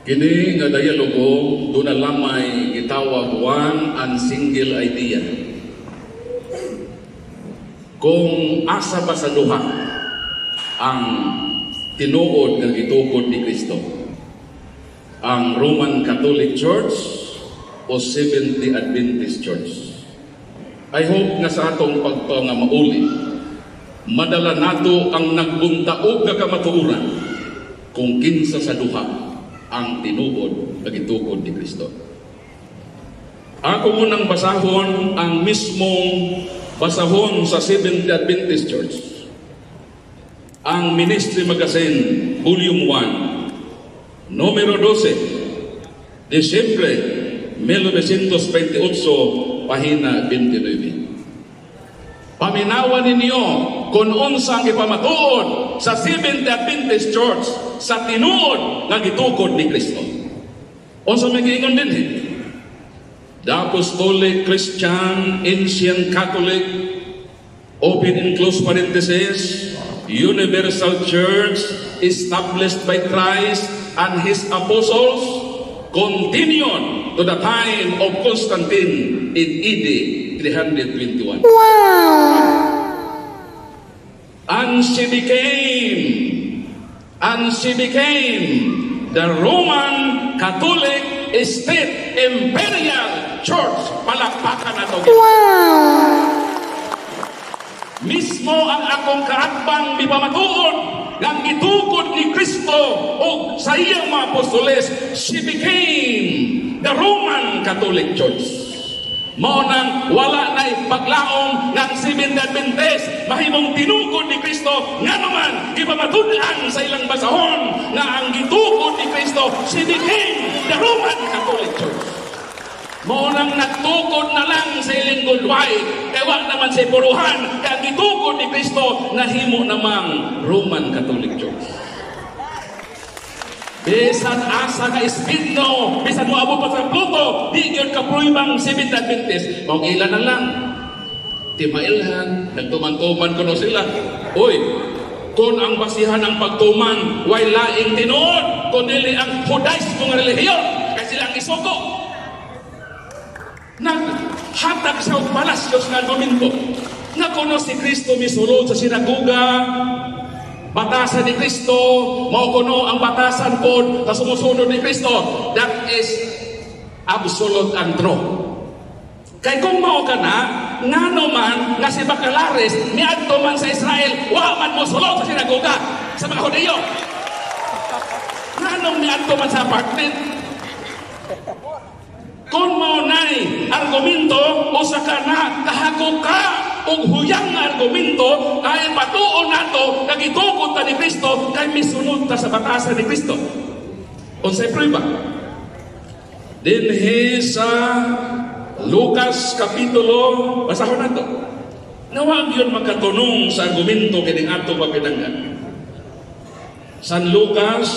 Kini nga dialogo doon na lamay gitawag one and single idea. Kung asa ba sa duha ang tinuod nga gitukod ni Kristo, ang Roman Catholic Church o Seventh-day Adventist Church? I hope nga sa atong pagto nga mauli, madala nato ang nagbuntaog nga kamatuoran kung kinsa sa duha ang tinuod nga gitukod ni Kristo. Ako munang basahon ang mismong basahon sa Seventh-day Adventist Church. Ang Ministry Magazine, Volume 1, Numero 12, Disyembre 1928, Pahina 29. Paminawan ninyo kung unsang ipamatuod sa Seventh-day Adventist Church sa tinuod nga gitukod ni Kristo. Unsa may giingon din The Apostolic, Christian, Ancient Catholic, open and close parenthesis, Universal Church established by Christ and His apostles, continued to the time of Constantine in AD 321. Wow! And she became the Roman Catholic State Imperial Church. Palakpakan na ito. Wow! Mismo ang akong kaatbang mipamatuod ng gitukod ni Kristo o sa iyang mga apostoles, she became the Roman Catholic Church. Mao nang wala na'y paglaom ng Seventh-day Adventist mahimong tinukod ni Kristo nga naman ipamatudan sa ilang basahon na ang gitukod ni Kristo, she became the Roman Catholic Church. Mao nang nagtukod na lang sa ilang gudway ewa naman sa puruhan kaya ang gitukod ni Kristo nahimo namang Roman Catholic Church. Bisan asa ka Espiritu, bisan mo abot pa sa Pluto, di yun kapruibang Seventh-day Adventist. Mao ilan na lang. Timailhan, nagtuman-tuman ko sila. Uy, kung ang basihan ng pagtuman, way laing tinuod, kundi ang Judaismo nga relihiyon, kasi sila ang isuko. Naghatag sa palasyos nga argumento, na kuno si Kristo misulod sa sinagoga, batasan ni Kristo, mao kuno ang batasan pod sa sumusunod ni Kristo. That is absolute and true. Kay kung mao ka na, ngano man nga si Bacalares niadto man sa Israel, wa man mo sulod sa sinagoga sa mga Hudiyo. Ngano niadto man sa apartment? Kung mao nay argumento o sa kana kahagok ka ug huyang nga argumento kay patuon nato nga gitukod ta ni Kristo kay misunod ta sa batasan ni Kristo. Unsay prueba? Dinhi sa Lucas kapitulo, basahon nato. Nawag yun magkatunong sa argumento kining ato papinanggan. San Lucas